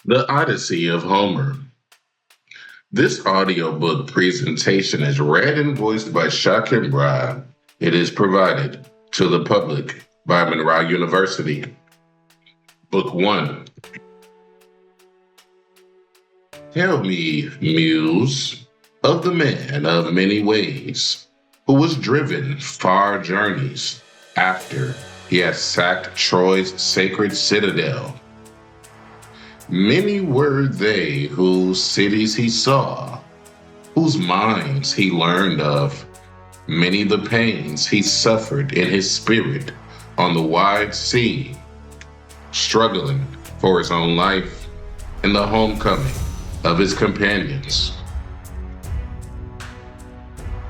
The Odyssey of Homer. This audiobook presentation is read and voiced by Shakim Ra. It is provided to the public by Monroe University. Book 1. Tell me, Muse, of the man of many ways, who was driven far journeys after he had sacked Troy's sacred citadel. Many were they whose cities he saw, whose minds he learned of, many the pains he suffered in his spirit on the wide sea, struggling for his own life and the homecoming of his companions.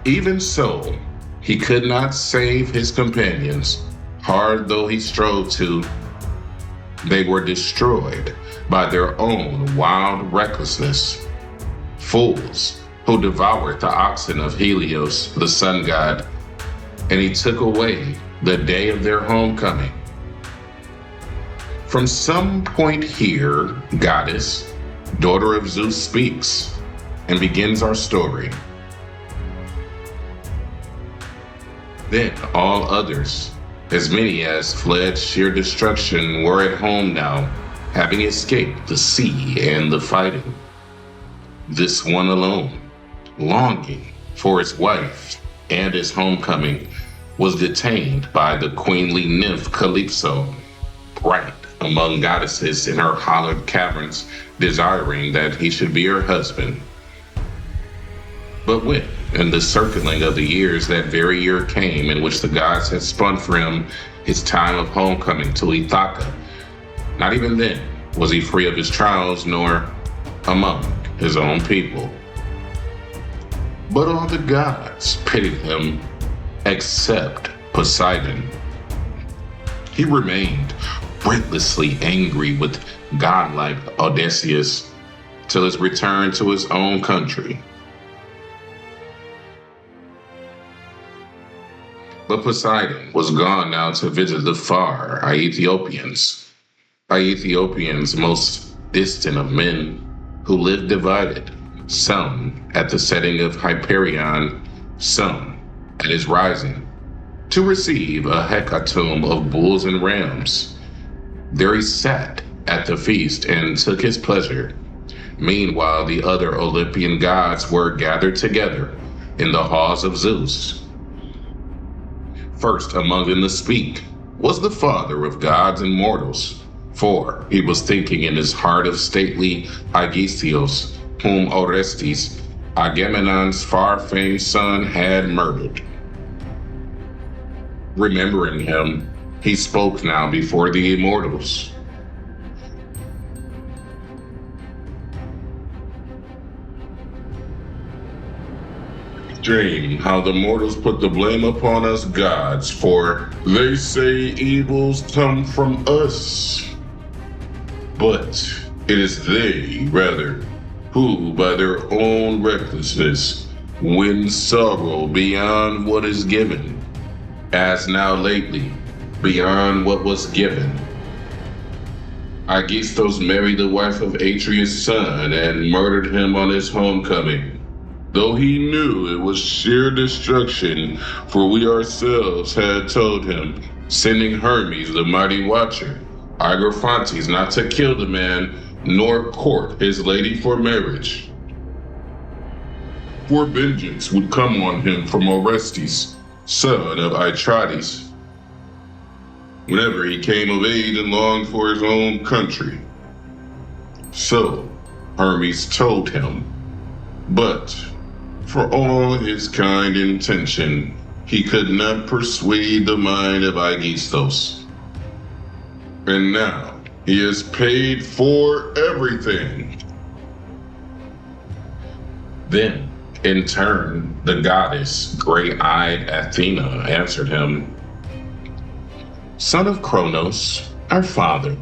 Even so, he could not save his companions, hard though he strove to. They were destroyed by their own wild recklessness, fools who devoured the oxen of Helios, the sun god, and he took away the day of their homecoming. From some point here, goddess, daughter of Zeus, speaks and begins our story. Then all others, as many as fled sheer destruction, were at home now, having escaped the sea and the fighting. This one alone, longing for his wife and his homecoming, was detained by the queenly nymph Calypso, bright among goddesses in her hollowed caverns, desiring that he should be her husband. But when, in the circling of the years, that very year came in which the gods had spun for him his time of homecoming to Ithaca, not even then was he free of his trials, nor among his own people. But all the gods pitied him, except Poseidon. He remained breathlessly angry with godlike Odysseus till his return to his own country. But Poseidon was gone now to visit the far Aethiopians, most distant of men, who lived divided, some at the setting of Hyperion, some at his rising, to receive a hecatomb of bulls and rams. There he sat at the feast and took his pleasure. Meanwhile, the other Olympian gods were gathered together in the halls of Zeus. First among them to speak was the father of gods and mortals, for he was thinking in his heart of stately Aegisthus, whom Orestes, Agamemnon's far-famed son, had murdered. Remembering him, he spoke now before the immortals. Dream how the mortals put the blame upon us gods, for they say evils come from us. But it is they, rather, who by their own recklessness win sorrow beyond what is given, as now lately beyond what was given. Aegisthus married the wife of Atreus' son and murdered him on his homecoming, though he knew it was sheer destruction, for we ourselves had told him, sending Hermes, the mighty watcher, Hierophantes, not to kill the man, nor court his lady for marriage. For vengeance would come on him from Orestes, son of Atrides, whenever he came of age and longed for his own country. So Hermes told him, but for all his kind intention, he could not persuade the mind of Aegisthus. And now he has paid for everything. Then, in turn, the goddess, gray-eyed Athena, answered him, Son of Kronos, our father,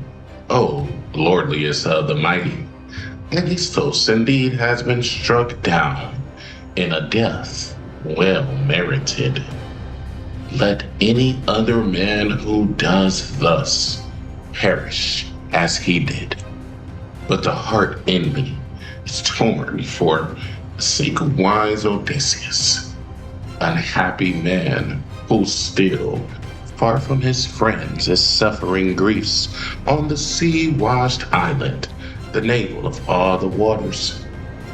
O lordliest of the mighty, Aegisthus indeed has been struck down in a death well merited. Let any other man who does thus perish as he did. but the heart in me is torn for the sake of wise Odysseus, unhappy man who still, far from his friends, is suffering griefs on the sea-washed island, the navel of all the waters,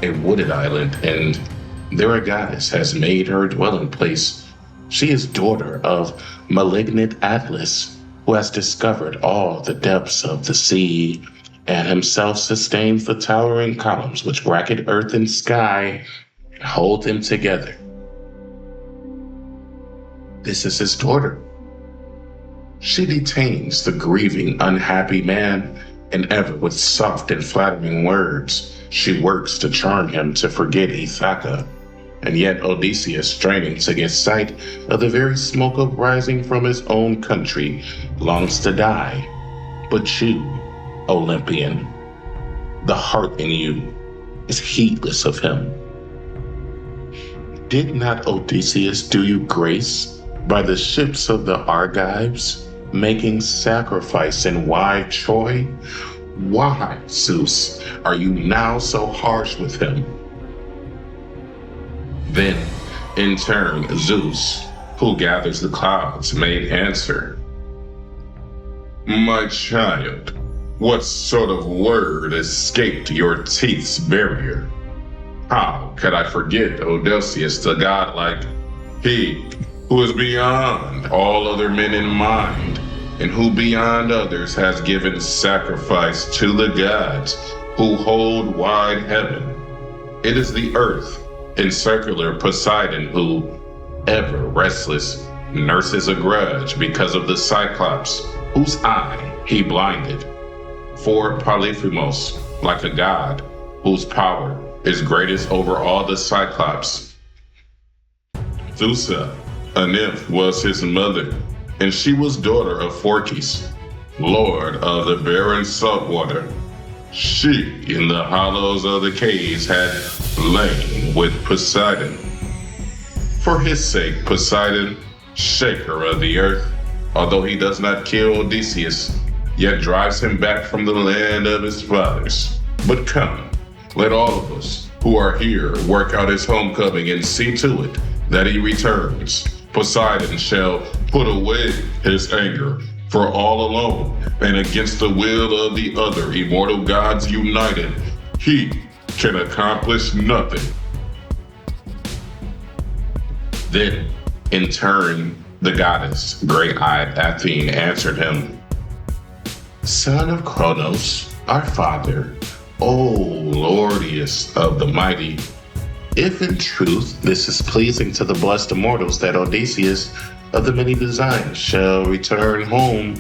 a wooded island, and there a goddess has made her dwelling place. She is daughter of malignant Atlas, who has discovered all the depths of the sea, and himself sustains the towering columns which bracket earth and sky and hold them together. This is his daughter. She detains the grieving, unhappy man, and ever with soft and flattering words, she works to charm him to forget Ithaca. And yet Odysseus, straining to get sight of the very smoke uprising from his own country, longs to die. But you, Olympian, the heart in you is heedless of him. Did not Odysseus do you grace by the ships of the Argives, making sacrifice in wide Troy? Why, Zeus, are you now so harsh with him? Then, in turn, Zeus, who gathers the clouds, made answer. My child, what sort of word escaped your teeth's barrier? How could I forget Odysseus, the godlike, he who is beyond all other men in mind, and who beyond others has given sacrifice to the gods who hold wide heaven? It is the earth and circular Poseidon who, ever restless, nurses a grudge because of the Cyclops, whose eye he blinded. For Polyphemos, like a god, whose power is greatest over all the Cyclops. Theusa, a nymph, was his mother, and she was daughter of Phorcys, lord of the barren saltwater. She, in the hollows of the caves, had lain with Poseidon. For his sake, Poseidon, shaker of the earth, although he does not kill Odysseus, yet drives him back from the land of his fathers. But come, let all of us who are here work out his homecoming and see to it that he returns. Poseidon shall put away his anger, for all alone and against the will of the other immortal gods united, he can accomplish nothing. Then, in turn, the goddess, great-eyed Athene, answered him, Son of Cronos, our father, O lordiest of the mighty, if in truth this is pleasing to the blessed immortals that Odysseus of the many designs shall return home,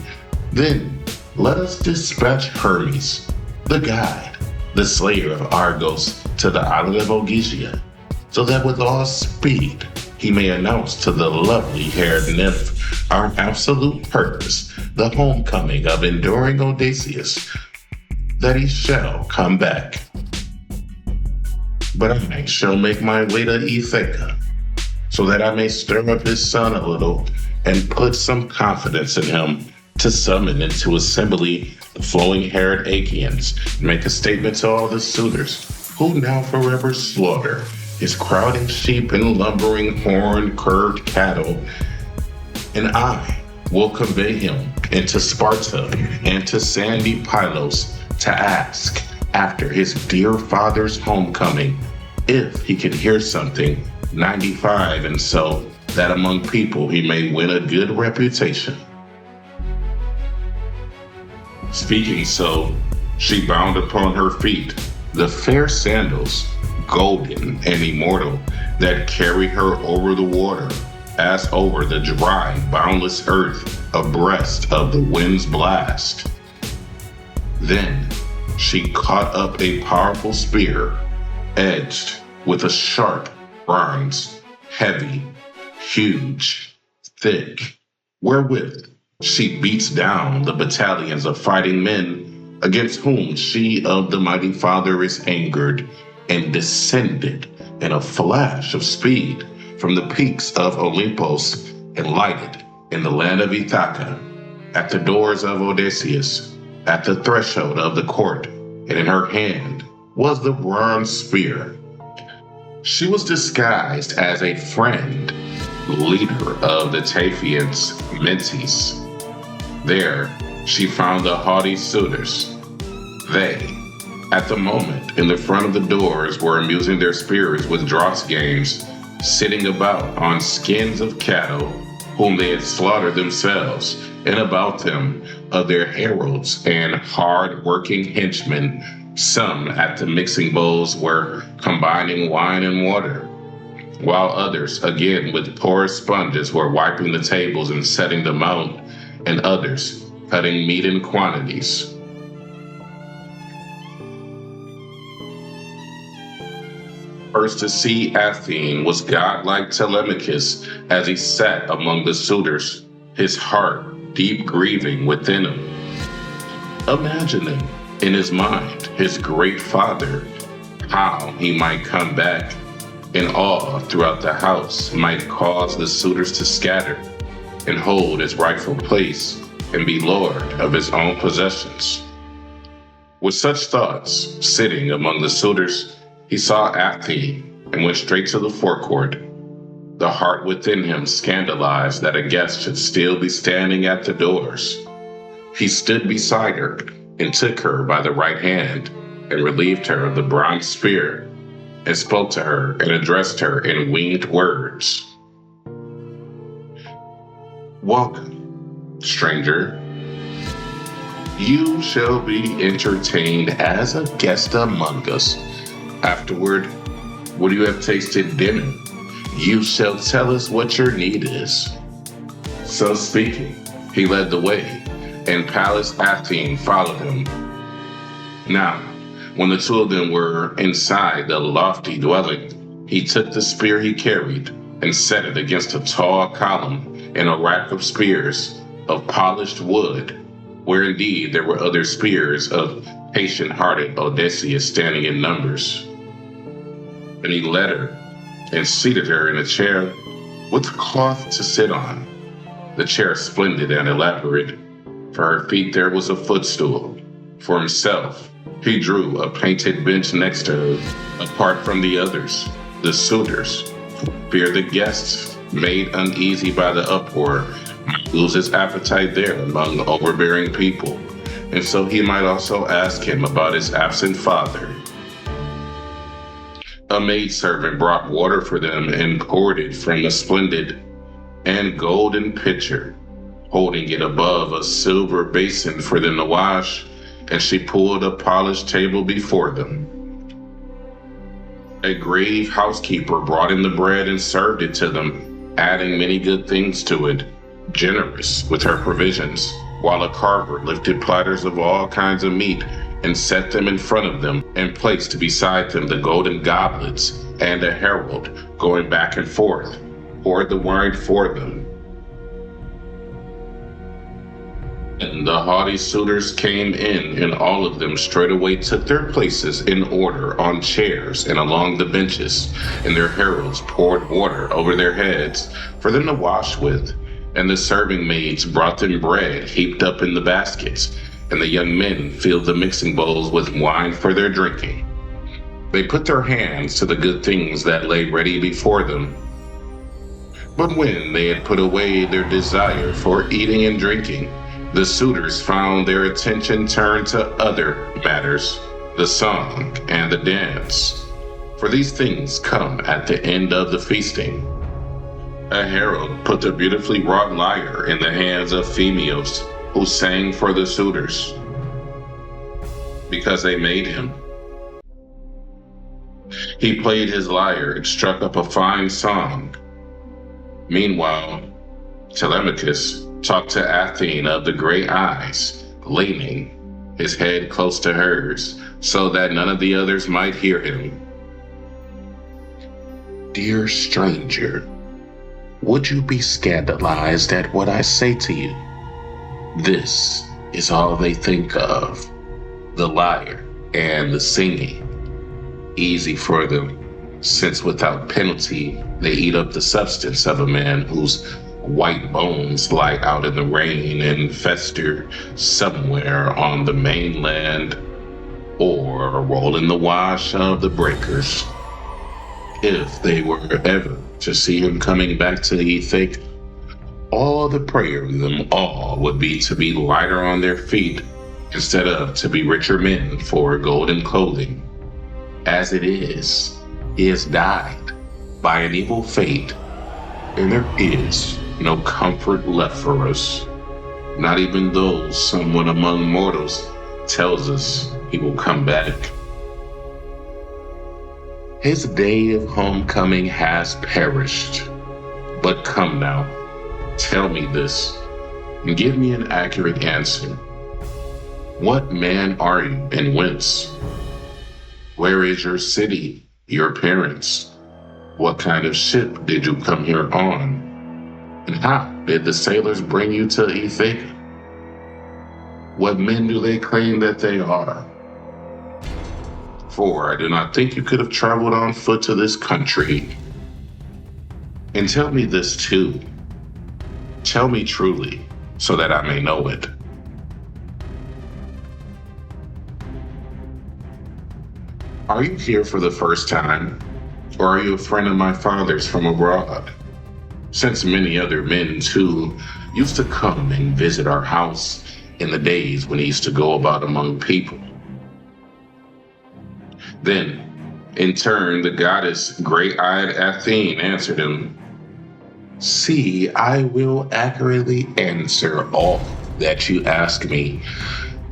then let us dispatch Hermes, the god, the slayer of Argos, to the island of Ogygia, so that with all speed he may announce to the lovely-haired nymph our absolute purpose, the homecoming of enduring Odysseus, that he shall come back. But I shall make my way to Ithaca, so that I may stir up his son a little and put some confidence in him to summon into assembly the flowing-haired Achaeans and make a statement to all the suitors who now forever slaughter his crowding sheep and lumbering horn-curved cattle, and I will convey him into Sparta and to sandy Pylos to ask after his dear father's homecoming if he can hear something 95 and so that among people he may win a good reputation. Speaking so, she bound upon her feet the fair sandals, golden and immortal, that carry her over the water, as over the dry, boundless earth abreast of the wind's blast. Then she caught up a powerful spear, edged with a sharp bronze, heavy, huge, thick, wherewith she beats down the battalions of fighting men against whom she of the mighty father is angered, and descended in a flash of speed from the peaks of Olympus and lighted in the land of Ithaca, at the doors of Odysseus, at the threshold of the court, and in her hand was the bronze spear. She was disguised as a friend, leader of the Taphians Mentees. There, she found the haughty suitors. They, at the moment, in the front of the doors, were amusing their spirits with draughts games, sitting about on skins of cattle, whom they had slaughtered themselves, and about them of their heralds and hard-working henchmen. Some at the mixing bowls were combining wine and water, while others, again with porous sponges, were wiping the tables and setting them out, and others cutting meat in quantities. First to see Athene was godlike Telemachus as he sat among the suitors, his heart deep grieving within him, imagining in his mind his great father, how he might come back in awe throughout the house, might cause the suitors to scatter and hold his rightful place and be lord of his own possessions. With such thoughts, sitting among the suitors, he saw Athene and went straight to the forecourt, the heart within him scandalized that a guest should still be standing at the doors. He stood beside her and took her by the right hand and relieved her of the bronze spear and spoke to her and addressed her in winged words. Welcome, stranger. You shall be entertained as a guest among us. Afterward, when you have tasted dinner, you shall tell us what your need is. So speaking, he led the way, and Pallas Athene followed him. Now, when the two of them were inside the lofty dwelling, he took the spear he carried and set it against a tall column in a rack of spears of polished wood, where indeed there were other spears of patient-hearted Odysseus standing in numbers. And he led her and seated her in a chair with cloth to sit on. The chair splendid and elaborate. For her feet there was a footstool. For himself, he drew a painted bench next to her, apart from the others, the suitors, who feared the guests, made uneasy by the uproar, might lose his appetite there among overbearing people, and so he might also ask him about his absent father. A maidservant brought water for them and poured it from a splendid and golden pitcher, holding it above a silver basin for them to wash, and she pulled a polished table before them. A grave housekeeper brought in the bread and served it to them, adding many good things to it, generous with her provisions, while a carver lifted platters of all kinds of meat and set them in front of them, and placed beside them the golden goblets, and a herald, going back and forth, poured the wine for them. And the haughty suitors came in, and all of them straightway took their places in order on chairs and along the benches, and their heralds poured water over their heads for them to wash with, and the serving maids brought them bread heaped up in the baskets, and the young men filled the mixing bowls with wine for their drinking. They put their hands to the good things that lay ready before them. But when they had put away their desire for eating and drinking, the suitors found their attention turned to other matters, the song and the dance. For these things come at the end of the feasting. A herald put the beautifully wrought lyre in the hands of Phemios, who sang for the suitors, because they made him. He played his lyre and struck up a fine song. Meanwhile, Telemachus talked to Athene of the gray eyes, leaning his head close to hers, so that none of the others might hear him. Dear stranger, would you be scandalized at what I say to you? This is all they think of, the lyre and the singing. Easy for them, since without penalty they eat up the substance of a man whose white bones lie out in the rain and fester somewhere on the mainland, or roll in the wash of the breakers. If they were ever to see him coming back to Ethic, all the prayer of them all would be to be lighter on their feet instead of to be richer men for golden clothing. As it is, he has died by an evil fate, and there is no comfort left for us, not even though someone among mortals tells us he will come back. His day of homecoming has perished. But come now, tell me this, and give me an accurate answer. What man are you, and whence? Where is your city, your parents? What kind of ship did you come here on? And how did the sailors bring you to Ethic? What men do they claim that they are? For I do not think you could have traveled on foot to this country. And tell me this too. Tell me truly, so that I may know it. Are you here for the first time, or are you a friend of my father's from abroad? Since many other men too used to come and visit our house in the days when he used to go about among people. Then, in turn, the goddess Gray-eyed Athene answered him, See, I will accurately answer all that you ask me.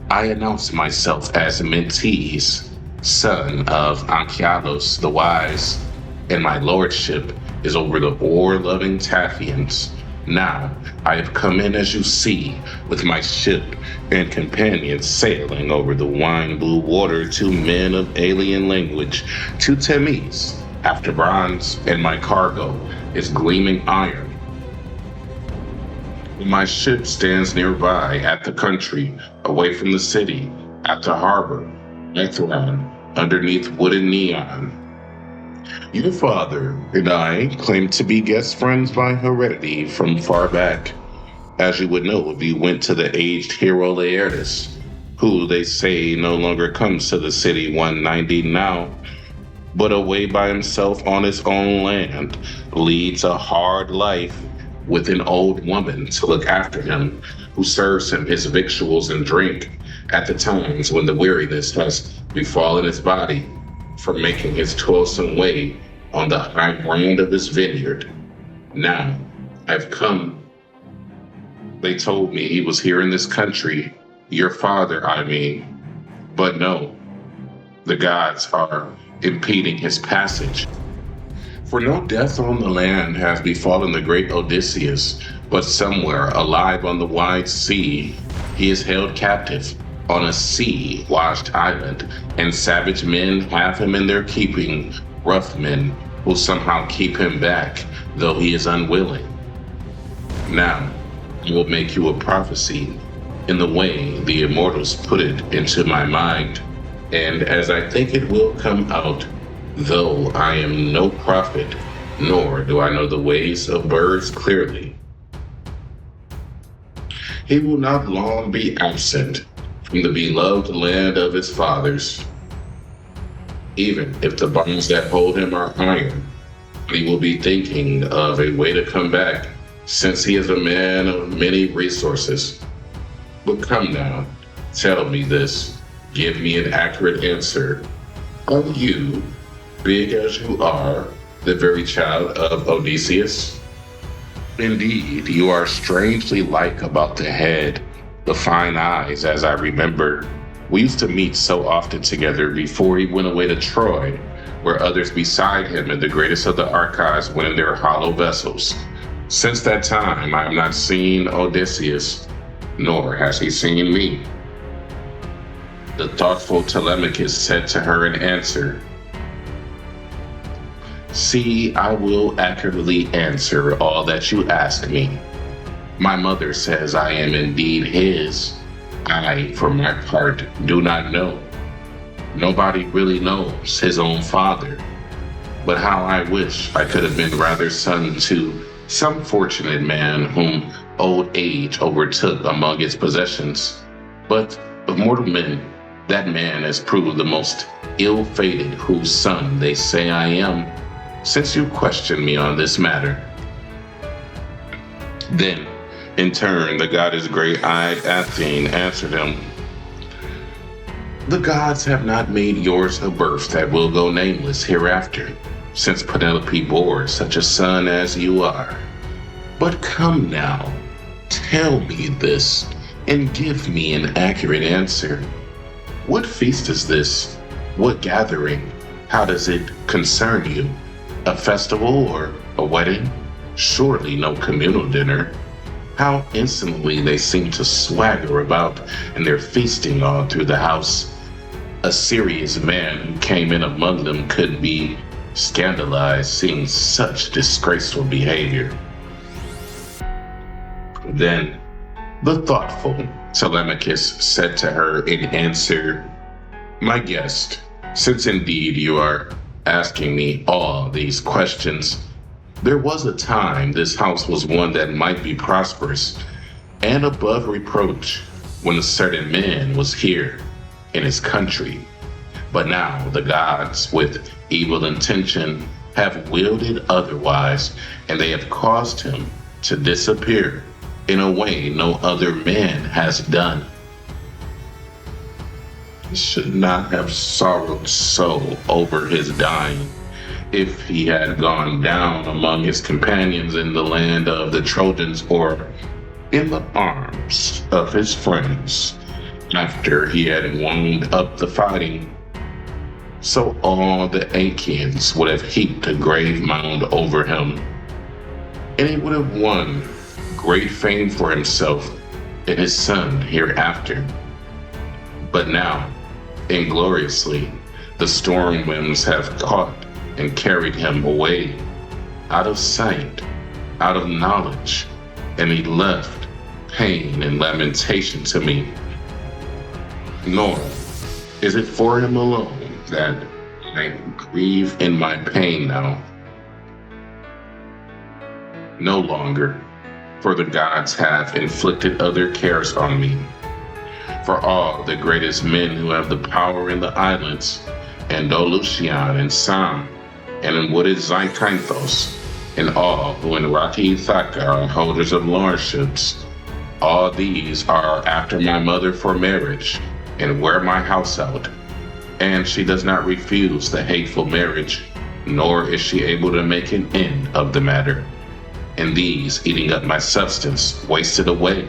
I announce myself as Mentees, son of Anchialos the Wise, and my lordship is over the war-loving Taphians. Now, I have come in, as you see, with my ship and companions sailing over the wine-blue water to men of alien language, to Temis, after bronze, and my cargo is gleaming iron. My ship stands nearby at the country, away from the city, at the harbor, Ethron, underneath wooden neon. Your father and I claim to be guest friends by heredity from far back, as you would know if you went to the aged hero Laertes, who they say no longer comes to the city 190 now, but away by himself on his own land, leads a hard life with an old woman to look after him, who serves him his victuals and drink at the times when the weariness has befallen his body from making his toilsome way on the high ground of his vineyard. Now, I've come. They told me he was here in this country, your father, I mean. But no, the gods are impeding his passage. For no death on the land has befallen the great Odysseus, but somewhere alive on the wide sea, he is held captive on a sea-washed island, and savage men have him in their keeping, rough men who somehow keep him back, though he is unwilling. Now, I will make you a prophecy in the way the immortals put it into my mind, and as I think it will come out, though I am no prophet, nor do I know the ways of birds clearly. He will not long be absent from the beloved land of his fathers. Even if the bonds that hold him are iron, he will be thinking of a way to come back, since he is a man of many resources. But come now, tell me this, give me an accurate answer. Are you, big as you are, the very child of Odysseus? Indeed, you are strangely like about the head, the fine eyes, as I remember. We used to meet so often together before he went away to Troy, where others beside him and the greatest of the Archives went in their hollow vessels. Since that time, I have not seen Odysseus, nor has he seen me. The thoughtful Telemachus said to her in answer, See, I will accurately answer all that you ask me. My mother says I am indeed his. I, for my part, do not know. Nobody really knows his own father. But how I wish I could have been rather son to some fortunate man whom old age overtook among his possessions. But of mortal men, That man has proved the most ill-fated whose son they say I am, since you question me on this matter." Then, in turn, the goddess gray-eyed Athene answered him, "The gods have not made yours a birth that will go nameless hereafter, since Penelope bore such a son as you are. But come now, tell me this, and give me an accurate answer. What feast is this? What gathering? How does it concern you? A festival or a wedding? Surely no communal dinner. How insolently they seem to swagger about in their feasting all through the house. A serious man who came in among them could be scandalized seeing such disgraceful behavior." Then the thoughtful Telemachus said to her in answer, "My guest, since indeed you are asking me all these questions, there was a time this house was one that might be prosperous and above reproach when a certain man was here in his country. But now the gods, with evil intention, have willed it otherwise, and they have caused him to disappear in a way no other man has done. He should not have sorrowed so over his dying. If he had gone down among his companions in the land of the Trojans or in the arms of his friends, after he had wound up the fighting, so all the Achaeans would have heaped a grave mound over him, and he would have won great fame for himself and his son hereafter. But now, ingloriously, the storm winds have caught and carried him away, out of sight, out of knowledge, and he left pain and lamentation to me. Nor is it for him alone that I grieve in my pain now. No longer, for the gods have inflicted other cares on me. For all the greatest men who have the power in the islands, and Lucian and Sam, and in wooded Zakynthos, and all who in rocky Ithaca are holders of lordships, all these are after my mother for marriage, and wear my house out. And she does not refuse the hateful marriage, nor is she able to make an end of the matter. And these, eating up my substance, wasted away,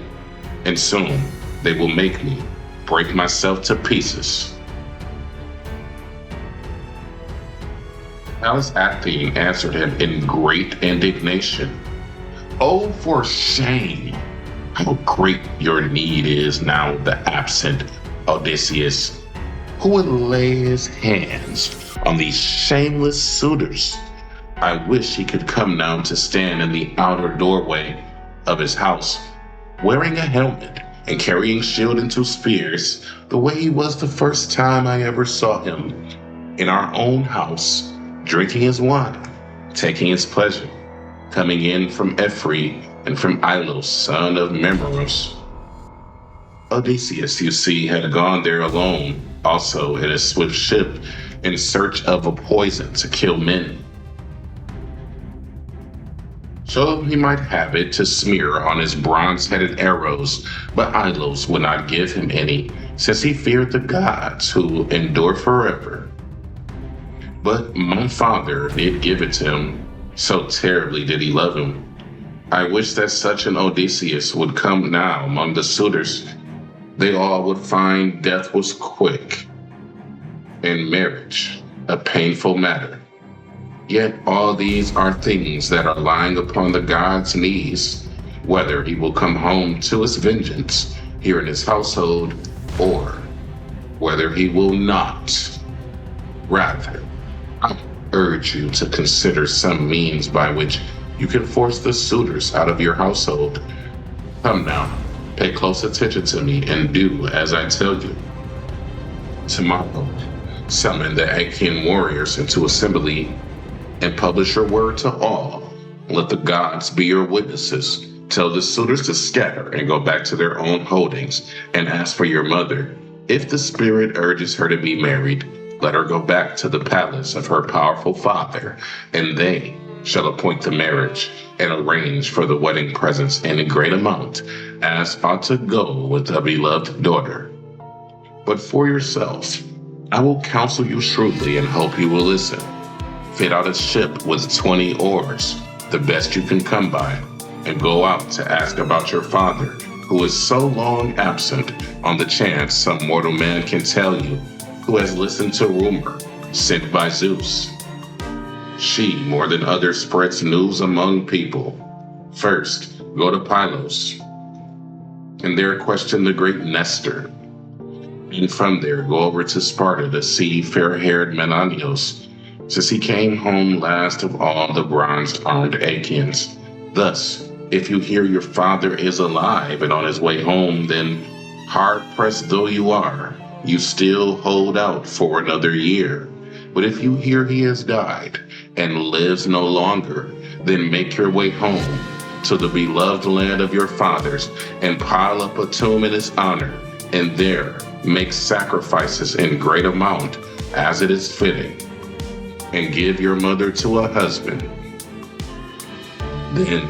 and soon they will make me break myself to pieces." Pallas Athene answered him in great indignation, "Oh, for shame! How great your need is now, the absent Odysseus, who would lay his hands on these shameless suitors. I wish he could come now to stand in the outer doorway of his house, wearing a helmet and carrying shield and 2 spears, the way he was the first time I ever saw him, in our own house, drinking his wine, taking his pleasure, coming in from Ephri and from Ilos, son of Memeros. Odysseus, you see, had gone there alone, also in a swift ship, in search of a poison to kill men, so he might have it to smear on his bronze-headed arrows, but Ilos would not give him any, since he feared the gods who endure forever. But my father did give it to him, so terribly did he love him. I wish that such an Odysseus would come now among the suitors. They all would find death was quick, and marriage a painful matter. Yet all these are things that are lying upon the god's knees, whether he will come home to his vengeance here in his household, or whether he will not. Rather, I urge you to consider some means by which you can force the suitors out of your household. Come now, pay close attention to me and do as I tell you. Tomorrow, summon the Achaean warriors into assembly and publish your word to all. Let the gods be your witnesses. Tell the suitors to scatter and go back to their own holdings and ask for your mother. If the spirit urges her to be married, let her go back to the palace of her powerful father, and they shall appoint the marriage and arrange for the wedding presents in a great amount, as ought to go with a beloved daughter. But for yourself, I will counsel you shrewdly and hope you will listen. Fit out a ship with 20 oars, the best you can come by, and go out to ask about your father, who is so long absent, on the chance some mortal man can tell you, who has listened to rumor sent by Zeus. She, more than others, spreads news among people. First, go to Pylos, and there question the great Nestor. And from there, go over to Sparta to see fair-haired Menenios, since he came home last of all the bronze-armed Achaeans. Thus, if you hear your father is alive and on his way home, then, hard-pressed though you are, you still hold out for another year. But if you hear he has died and lives no longer, then make your way home to the beloved land of your fathers and pile up a tomb in his honor, and there make sacrifices in great amount as it is fitting, and give your mother to a husband. Then,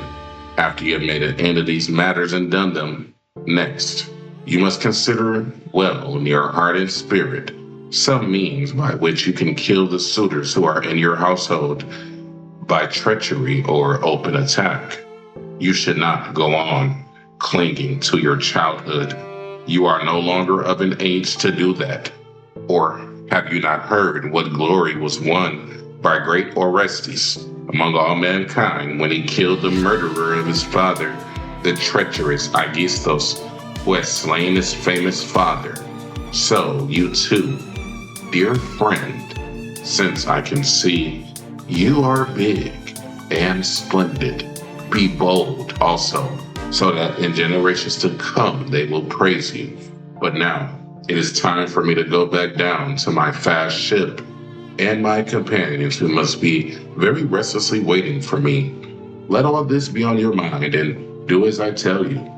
after you have made an end of these matters and done them, next, you must consider well in your heart and spirit some means by which you can kill the suitors who are in your household by treachery or open attack. You should not go on clinging to your childhood. You are no longer of an age to do that. Or have you not heard what glory was won by great Orestes among all mankind when he killed the murderer of his father, the treacherous Aegisthus, who had slain his famous father? So you too, dear friend, since I can see you are big and splendid, be bold also, so that in generations to come they will praise you. But now it is time for me to go back down to my fast ship and my companions, who must be very restlessly waiting for me. Let all this be on your mind and do as I tell you.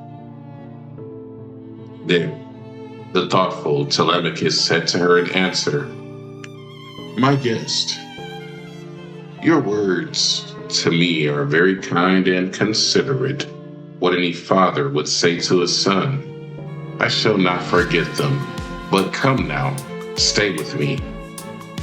Then the thoughtful Telemachus said to her in answer, My guest, your words to me are very kind and considerate. What any father would say to his son. I shall not forget them. But come now, stay with me,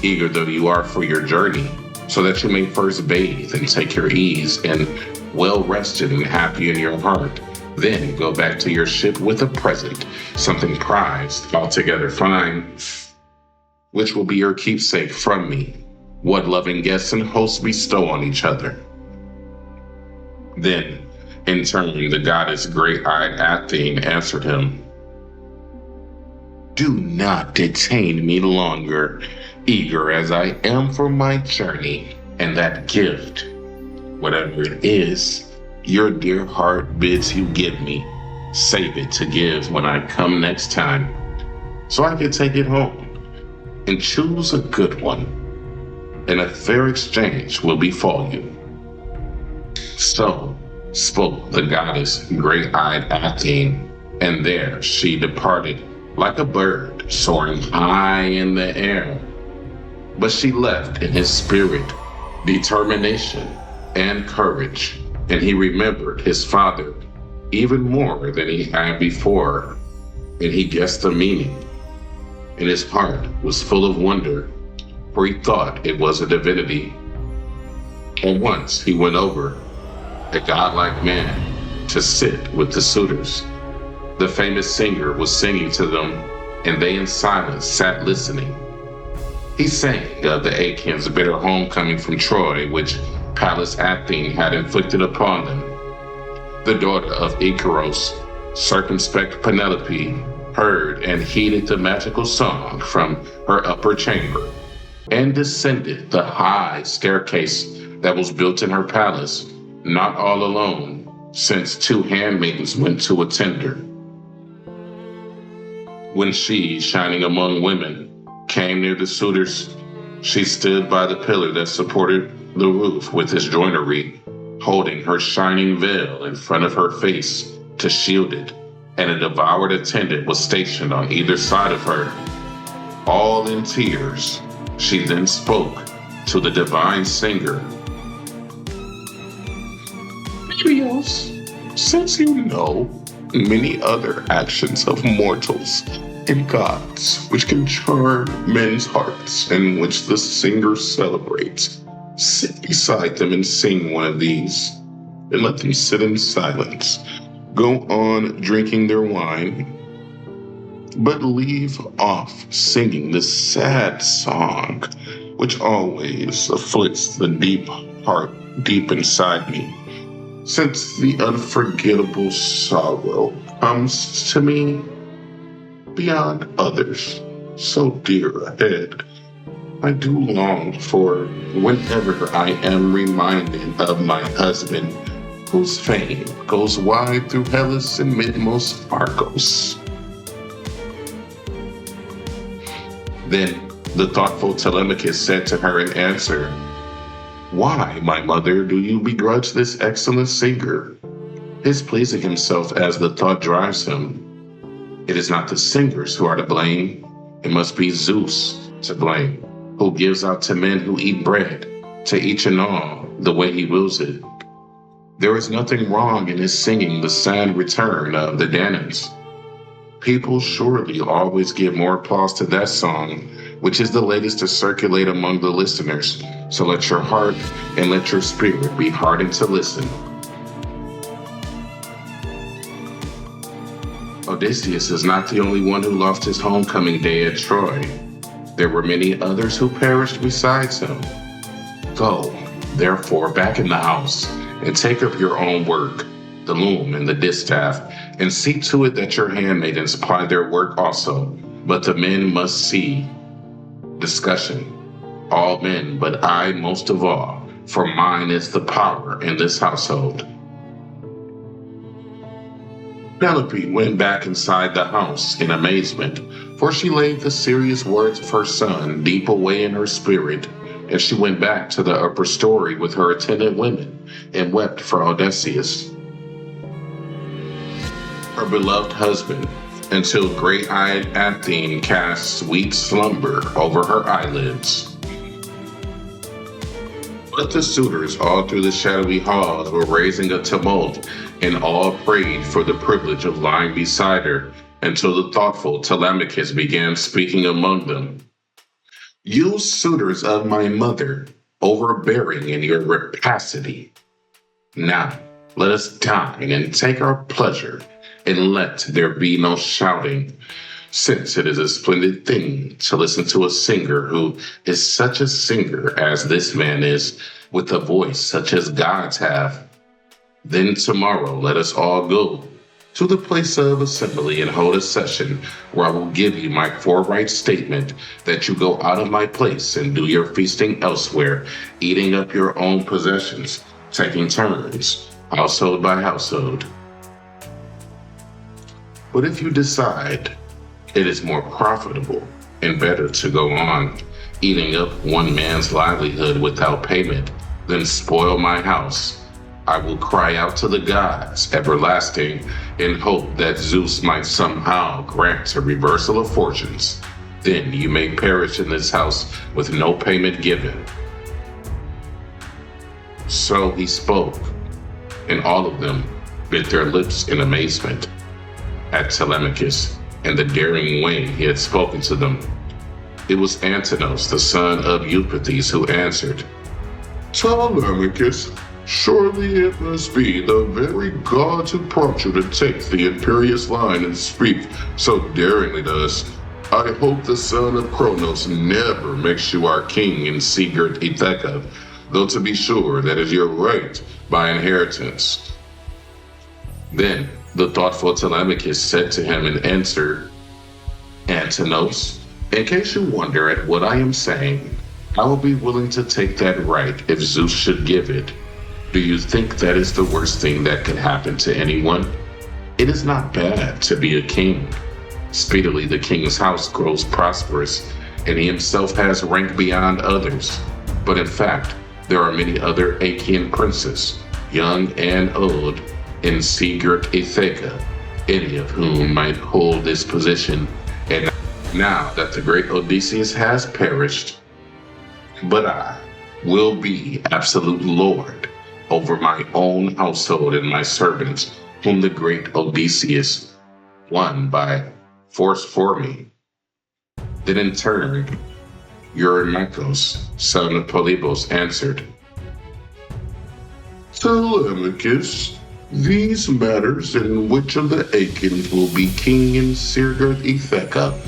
eager though you are for your journey, so that you may first bathe and take your ease, and well rested and happy in your heart, then go back to your ship with a present, something prized, altogether fine, which will be your keepsake from me, what loving guests and hosts bestow on each other. Then, in turn, the goddess great-eyed Athene answered him, Do not detain me longer, eager as I am for my journey, and that gift, whatever it is, your dear heart bids you give me. Save it to give when I come next time, so I can take it home, and choose a good one, and a fair exchange will befall you. So spoke the goddess great-eyed Athene, and there she departed like a bird soaring high in the air. But she left in his spirit determination and courage, and he remembered his father even more than he had before, and he guessed the meaning. And his heart was full of wonder, for he thought it was a divinity. And once he went over, a godlike man, to sit with the suitors. The famous singer was singing to them, and they in silence sat listening. He sang of the Achaeans' bitter homecoming from Troy, which Pallas Athene had inflicted upon them. The daughter of Icaros, circumspect Penelope, heard and heeded the magical song from her upper chamber, and descended the high staircase that was built in her palace, not all alone, since 2 handmaidens went to attend her. When she, shining among women, came near the suitors, she stood by the pillar that supported the roof with its joinery, holding her shining veil in front of her face to shield it, and a devoured attendant was stationed on either side of her. All in tears, she then spoke to the divine singer. Meteos, since you know many other actions of mortals and gods which can charm men's hearts and which the singer celebrates, sit beside them and sing one of these, and let them sit in silence, go on drinking their wine, but leave off singing this sad song which always afflicts the deep heart deep inside me, since the unforgettable sorrow comes to me beyond others so dear ahead. I do long for whenever I am reminded of my husband, whose fame goes wide through Hellas and midmost Argos. Then the thoughtful Telemachus said to her in answer, Why, my mother, do you begrudge this excellent singer? His pleasing himself as the thought drives him. It is not the singers who are to blame. It must be Zeus to blame, who gives out to men who eat bread, to each and all, the way he wills it. There is nothing wrong in his singing the sad return of the Danaans. People surely always give more applause to that song, which is the latest to circulate among the listeners. So let your heart and let your spirit be hardened to listen. Odysseus is not the only one who lost his homecoming day at Troy. There were many others who perished besides him. Go, therefore, back in the house and take up your own work, the loom and the distaff, and see to it that your handmaidens ply their work also, but the men must see. Discussion. All men, but I most of all, for mine is the power in this household. Penelope went back inside the house in amazement, for she laid the serious words of her son deep away in her spirit, and she went back to the upper story with her attendant women and wept for Odysseus, her beloved husband, until gray-eyed Athene cast sweet slumber over her eyelids. But the suitors all through the shadowy halls were raising a tumult, and all prayed for the privilege of lying beside her, until the thoughtful Telemachus began speaking among them. You suitors of my mother, overbearing in your rapacity. Now, let us dine and take our pleasure, and let there be no shouting, since it is a splendid thing to listen to a singer who is such a singer as this man is, with a voice such as gods have. Then tomorrow let us all go to the place of assembly and hold a session where I will give you my forthright statement that you go out of my place and do your feasting elsewhere, eating up your own possessions, taking turns, household by household. But if you decide it is more profitable and better to go on eating up one man's livelihood without payment than spoil my house, I will cry out to the gods everlasting in hope that Zeus might somehow grant a reversal of fortunes. Then you may perish in this house with no payment given. So he spoke, and all of them bit their lips in amazement at Telemachus and the daring way he had spoken to them. It was Antinous, the son of Eupathes, who answered, Telemachus, surely it must be the very gods who prompt you to take the imperious line and speak so daringly to us. I hope the son of Kronos never makes you our king in sea-girt Ithaca, though to be sure that is your right by inheritance. Then the thoughtful Telemachus said to him in answer, Antinous, in case you wonder at what I am saying, I will be willing to take that right if Zeus should give it. Do you think that is the worst thing that could happen to anyone? It is not bad to be a king. Speedily the king's house grows prosperous, and he himself has rank beyond others. But in fact, there are many other Achaean princes, young and old, in sea-girt Ithaca, any of whom might hold this position. And now that the great Odysseus has perished, but I will be absolute lord over my own household and my servants, whom the great Odysseus won by force for me. Then in turn, Eurymachus, son of Polybos, answered, Telemachus, these matters in which of the Achans will be king in Sirgarth Ithaca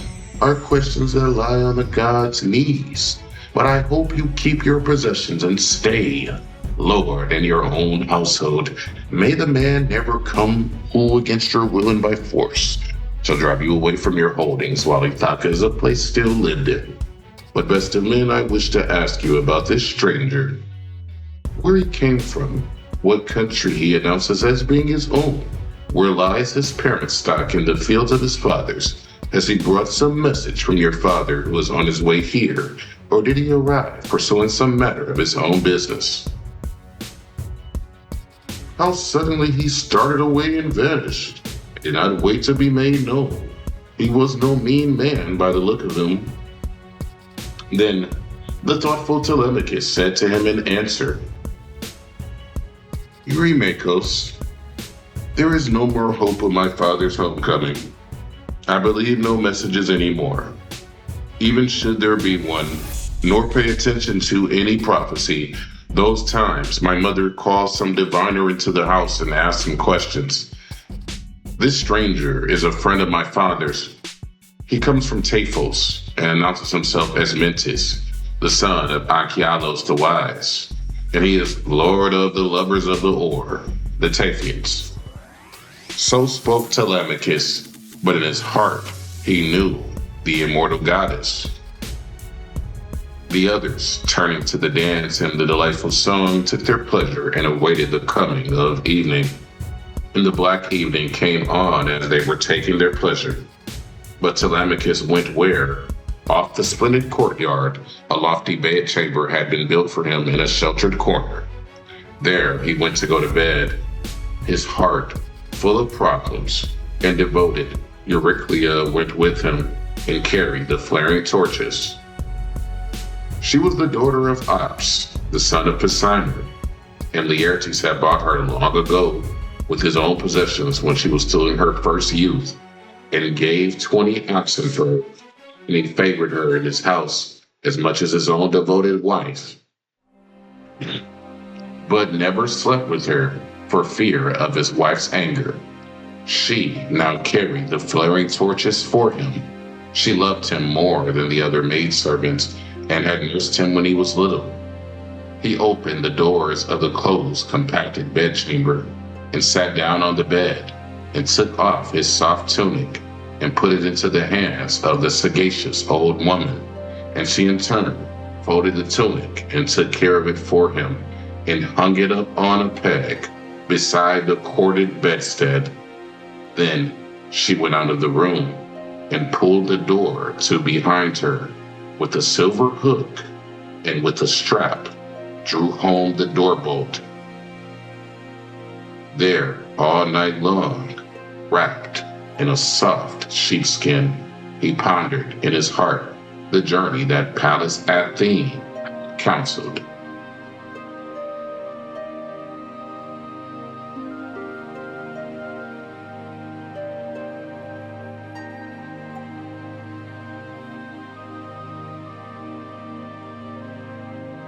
are questions that lie on the gods' knees. But I hope you keep your possessions and stay, Lord, in your own household. May the man never come who against your will and by force shall drive you away from your holdings, while Ithaca is a place still lived in. But best of men, I wish to ask you about this stranger, where he came from, what country he announces as being his own, where lies his parent stock in the fields of his fathers. Has he brought some message from your father who is on his way here, or did he arrive pursuing some matter of his own business? How suddenly he started away and vanished. Did not wait to be made known. He was no mean man by the look of him. Then the thoughtful Telemachus said to him in answer, Eurymachus, there is no more hope of my father's homecoming. I believe no messages anymore, even should there be one, nor pay attention to any prophecy. Those times my mother calls some diviner into the house and asks him questions. This stranger is a friend of my father's. He comes from Taphos and announces himself as Mentis, the son of Achialos the Wise, and he is lord of the lovers of the oar, the Taphians. So spoke Telemachus, but in his heart he knew the immortal goddess. The others, turning to the dance and the delightful song, took their pleasure and awaited the coming of evening. And the black evening came on as they were taking their pleasure. But Telemachus went where, off the splendid courtyard, a lofty bedchamber had been built for him in a sheltered corner. There he went to go to bed, his heart full of problems, and devoted Euryclea went with him and carried the flaring torches. She was the daughter of Ops, the son of Poseidon, and Laertes had bought her long ago with his own possessions when she was still in her first youth, and gave 20 oxen for her, and he favored her in his house as much as his own devoted wife, but never slept with her for fear of his wife's anger. She now carried the flaring torches for him. She loved him more than the other maidservants and had nursed him when he was little. He opened the doors of the closed, compacted bedchamber and sat down on the bed and took off his soft tunic and put it into the hands of the sagacious old woman, and she in turn folded the tunic and took care of it for him and hung it up on a peg beside the corded bedstead. Then she went out of the room and pulled the door to behind her with a silver hook, and with a strap drew home the door bolt. There all night long, wrapped in a soft sheepskin, he pondered in his heart the journey that Pallas Athene counseled